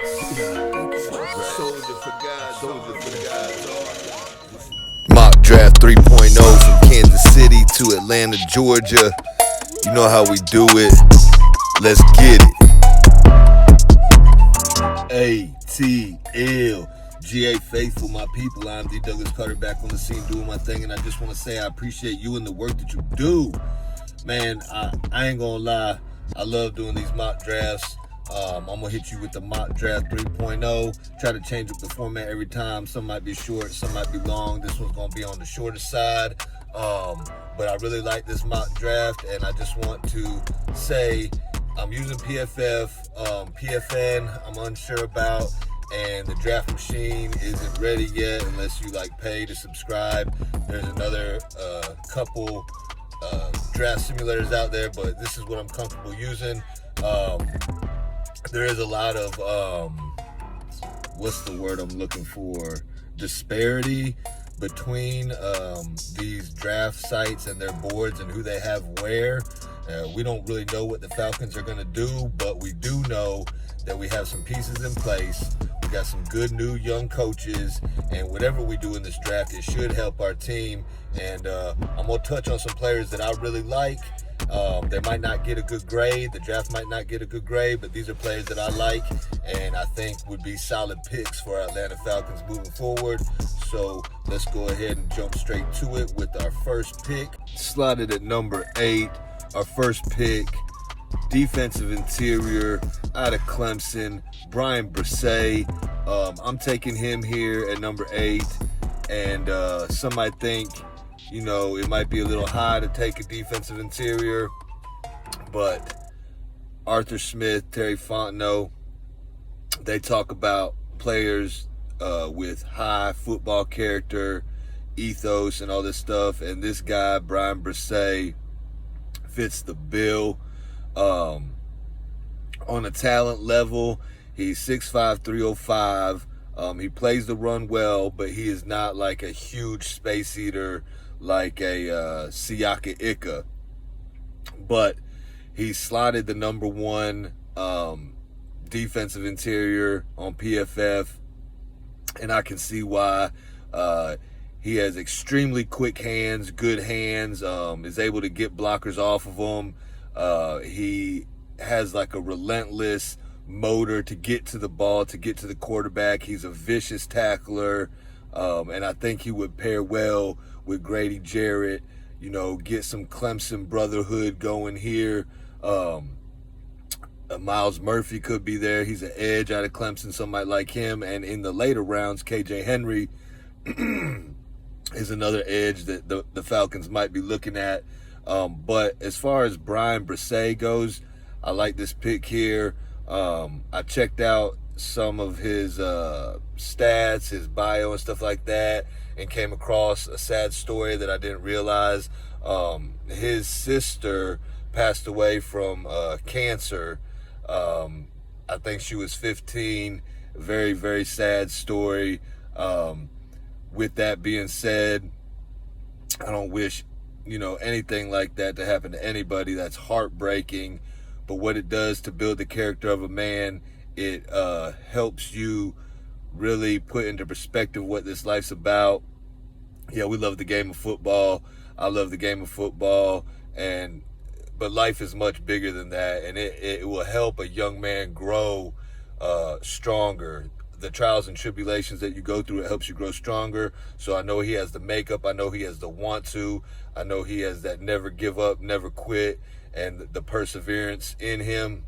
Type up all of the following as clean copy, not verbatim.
Mock Draft 3.0 from Kansas City to Atlanta, Georgia. You know how we do it. Let's get it. ATL.GA faithful, my people. I'm D. Douglas Carter, back on the scene doing my thing, and I just want to say I appreciate you and the work that you do. Man, I ain't gonna lie. I love doing these mock drafts. I'm gonna hit you with the mock draft 3.0. Try to change up the format every time. Some might be short, some might be long. This one's gonna be on the shorter side. But I really like this mock draft, and I just want to say I'm using PFF. PFN I'm unsure about, and the draft machine isn't ready yet unless you pay to subscribe. There's another couple draft simulators out there, but this is what I'm comfortable using. There is a lot of what's the word I'm looking for, disparity between these draft sites and their boards and who they have where. We don't really know what the Falcons are going to do, but we do know that we have some pieces in place. We got some good new young coaches, and whatever we do in this draft, it should help our team. And I'm going to touch on some players that I really like. They might not get a good grade. The draft might not get a good grade, but these are players that I like and I think would be solid picks for our Atlanta Falcons moving forward. So let's go ahead and jump straight to it with our first pick. Slotted at number 8, our first pick, defensive interior out of Clemson, Brian Bresee. I'm taking him here at number 8, and some might think, it might be a little high to take a defensive interior, but Arthur Smith, Terry Fontenot, they talk about players with high football character, ethos, and all this stuff, and this guy, Brian Bresee, fits the bill. On a talent level, he's 6'5", 305. He plays the run well, but he is not like a huge space eater like a Siaka Ika. But he's slotted the number 1 defensive interior on PFF, and I can see why. He has extremely quick hands, good hands, is able to get blockers off of them. He has like a relentless motor to get to the ball, to get to the quarterback. He's a vicious tackler, and I think he would pair well with Grady Jarrett, get some Clemson brotherhood going here. Miles Murphy could be there. He's an edge out of Clemson. Some might like him. And in the later rounds, KJ Henry is another edge that the Falcons might be looking at. But as far as Brian Bresee goes, I like this pick here. I checked out some of his stats, his bio and stuff like that, and came across a sad story that I didn't realize. His sister passed away from cancer. I think she was 15. Very, very sad story. With that being said, I don't wish, anything like that to happen to anybody. That's heartbreaking. But what it does to build the character of a man, it helps you really put into perspective what this life's about. Yeah, we love the game of football. I love the game of football, but life is much bigger than that, and it will help a young man grow stronger. The trials and tribulations that you go through, it helps you grow stronger. So I know he has the makeup. I know he has the want to. I know he has that never give up, never quit, and the perseverance in him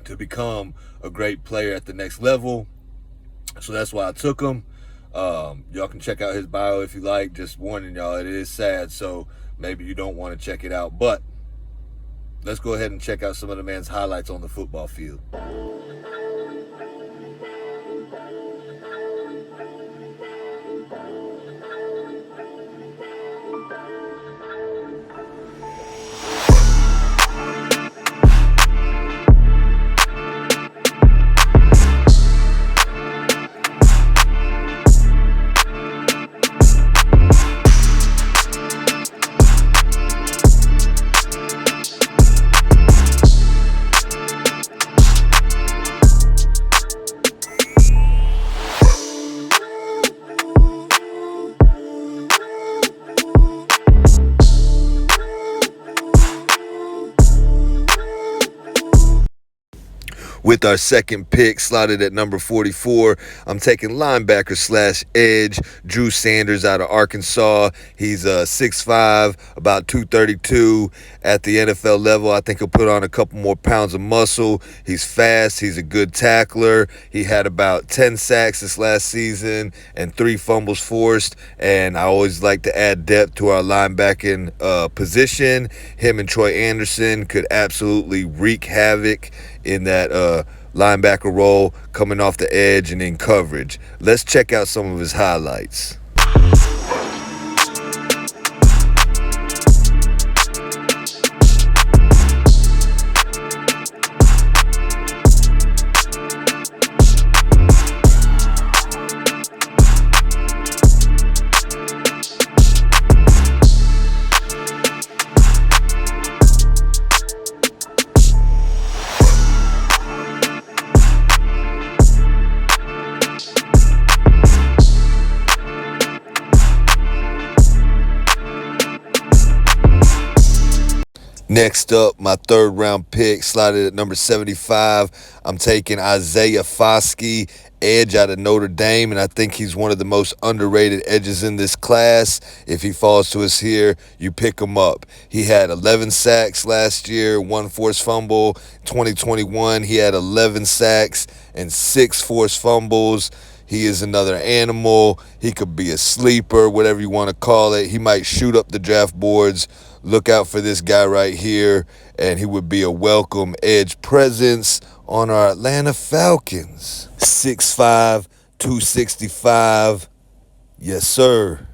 to become a great player at the next level. So that's why I took him. Y'all can check out his bio if you like. Just warning y'all, it is sad, so maybe you don't want to check it out. But let's go ahead and check out some of the man's highlights on the football field. With our second pick slotted at number 44, I'm taking linebacker slash edge Drew Sanders out of Arkansas. He's 6'5", about 232 at the NFL level. I think he'll put on a couple more pounds of muscle. He's fast. He's a good tackler. He had about 10 sacks this last season and 3 fumbles forced. And I always like to add depth to our linebacking position. Him and Troy Anderson could absolutely wreak havoc in that linebacker role, coming off the edge and in coverage. Let's check out some of his highlights. Next up, my third round pick, slotted at number 75. I'm taking Isaiah Foskey, edge out of Notre Dame, and I think he's one of the most underrated edges in this class. If he falls to us here, you pick him up. He had 11 sacks last year, 1 forced fumble. 2021, he had 11 sacks and 6 forced fumbles. He is another animal. He could be a sleeper, whatever you want to call it. He might shoot up the draft boards. Look out for this guy right here, and he would be a welcome edge presence on our Atlanta Falcons. 6'5", 265. Yes, sir.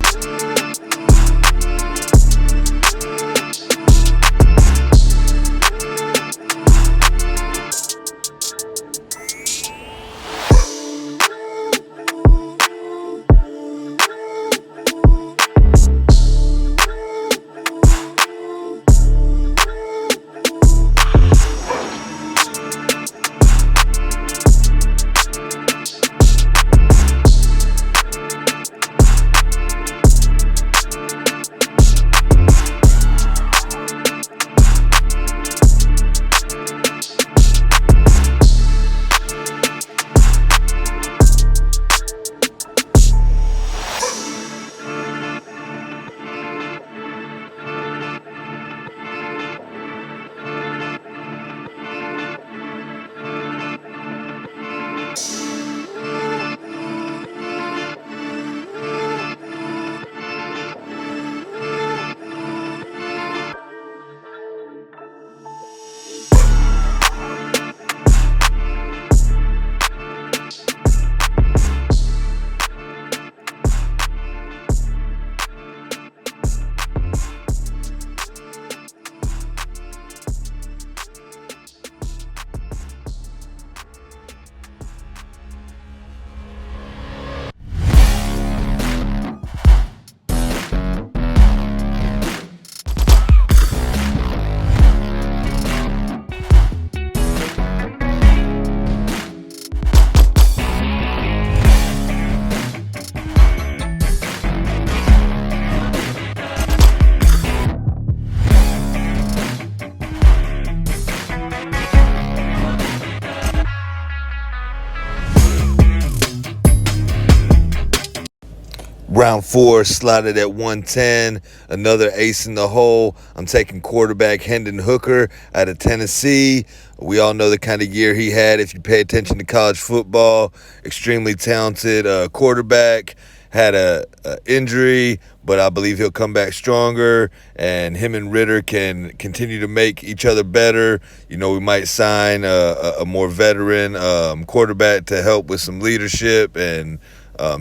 Round 4, slotted at 110, another ace in the hole. I'm taking quarterback Hendon Hooker out of Tennessee. We all know the kind of year he had if you pay attention to college football. Extremely talented quarterback. Had a injury, but I believe he'll come back stronger, and him and Ritter can continue to make each other better. You know, we might sign a more veteran quarterback to help with some leadership and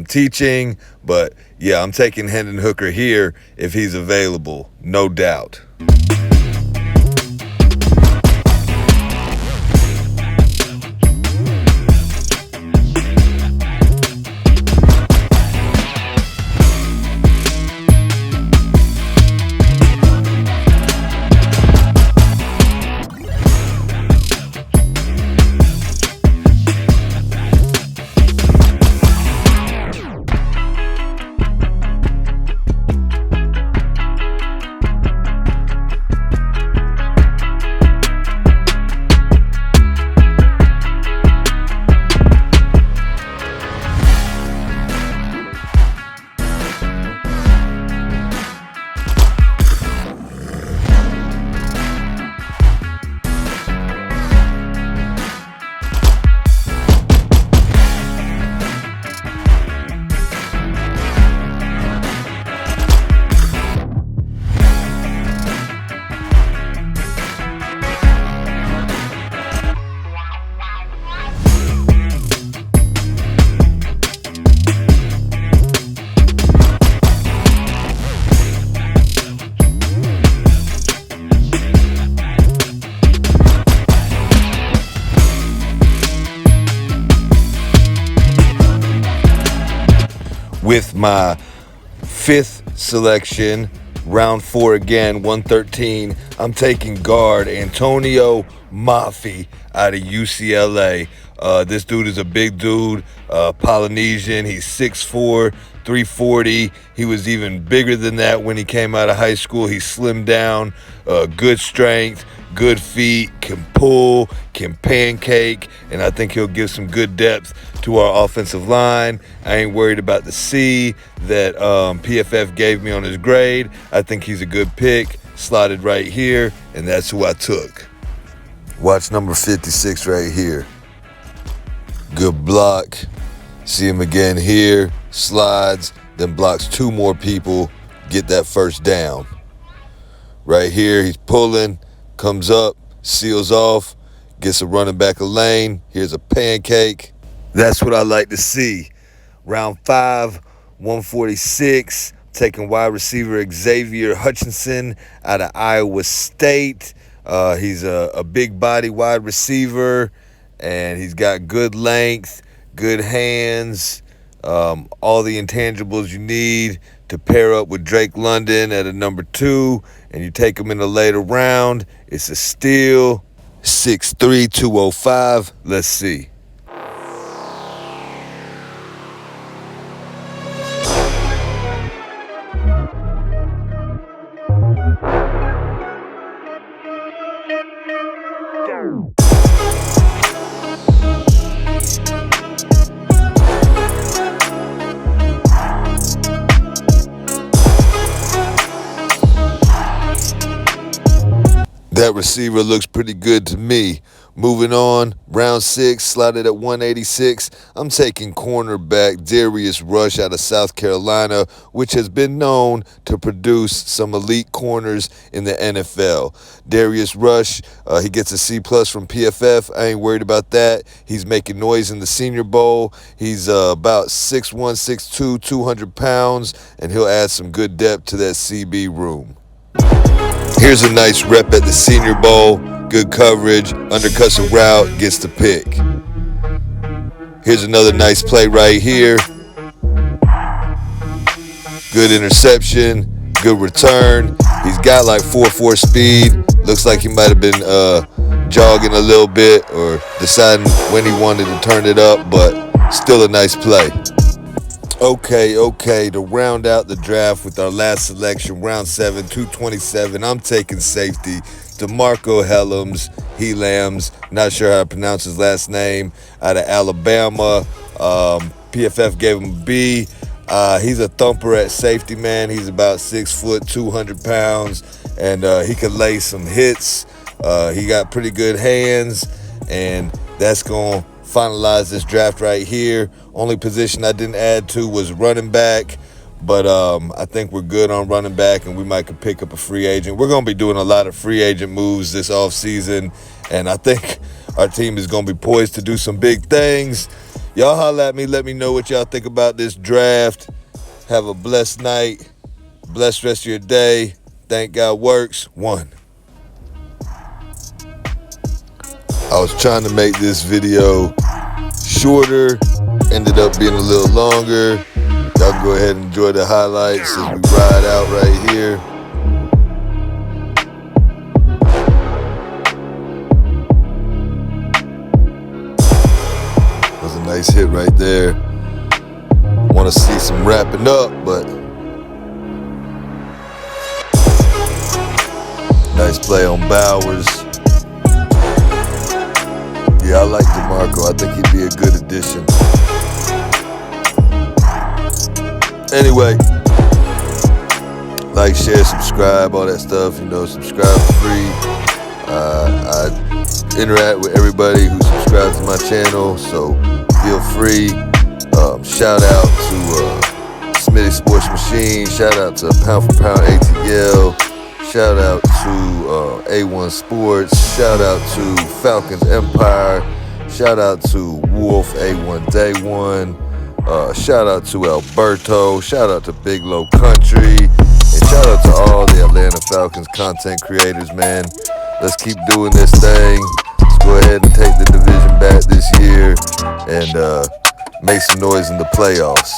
teaching, but yeah, I'm taking Hendon Hooker here if he's available, no doubt. with my 5th selection, round 4 again, 113. I'm taking guard Antonio Mafi out of UCLA. This dude is a big dude, Polynesian. He's 6'4", 340. He was even bigger than that when he came out of high school. He slimmed down, good strength, good feet, can pull, can pancake, and I think he'll give some good depth to our offensive line. I ain't worried about the C that PFF gave me on his grade. I think he's a good pick, slotted right here, and that's who I took. Watch number 56 right here. Good block. See him again here, slides, then blocks 2 more people, get that first down. Right here, he's pulling, comes up, seals off, gets a running back a lane. Here's a pancake. That's what I like to see. Round 5, 146, taking wide receiver Xavier Hutchinson out of Iowa State. He's a big body wide receiver, and he's got good length, good hands, all the intangibles you need to pair up with Drake London at a number 2, and you take him in a later round. It's a steal. 6'3", 205. Let's see. That receiver looks pretty good to me. Moving on, round 6, slotted at 186. I'm taking cornerback Darius Rush out of South Carolina, which has been known to produce some elite corners in the NFL. Darius Rush, he gets a C+ from PFF. I ain't worried about that. He's making noise in the Senior Bowl. He's about 6'1", 6'2", 200 pounds, and he'll add some good depth to that CB room. Here's a nice rep at the Senior Bowl. Good coverage, undercuts a route, gets the pick. Here's another nice play right here. Good interception, good return. He's got like 4.4 speed. Looks like he might have been jogging a little bit or deciding when he wanted to turn it up, but still a nice play. Okay, to round out the draft with our last selection, round 7, 227, I'm taking safety, DeMarco Helams, not sure how to pronounce his last name, out of Alabama. PFF gave him a B. He's a thumper at safety, man. He's about 6 foot, 200 pounds, and he can lay some hits. He got pretty good hands, and that's going to finalize this draft right here. Only position I didn't add to was running back, but I think we're good on running back, and we might could pick up a free agent. We're going to be doing a lot of free agent moves this offseason, and I think our team is going to be poised to do some big things. Y'all holla at me. Let me know what y'all think about this draft. Have a blessed night. Blessed rest of your day. Thank God works. 1. I was trying to make this video shorter, ended up being a little longer. Y'all can go ahead and enjoy the highlights as we ride out right here. That was a nice hit right there. Want to see some wrapping up, but nice play on Bowers. Yeah, I like DeMarco. I think he'd be a good addition. Anyway, like, share, subscribe, all that stuff. Subscribe for free. I interact with everybody who subscribes to my channel, so feel free. Shout out to Smitty Sports Machine. Shout out to Pound for Pound ATL. Shout out to A1 Sports. Shout out to Falcons Empire. Shout out to Wolf A1 Day One. Shout out to Alberto. Shout out to Big Low Country. And shout out to all the Atlanta Falcons content creators, man. Let's keep doing this thing. Let's go ahead and take the division back this year and make some noise in the playoffs.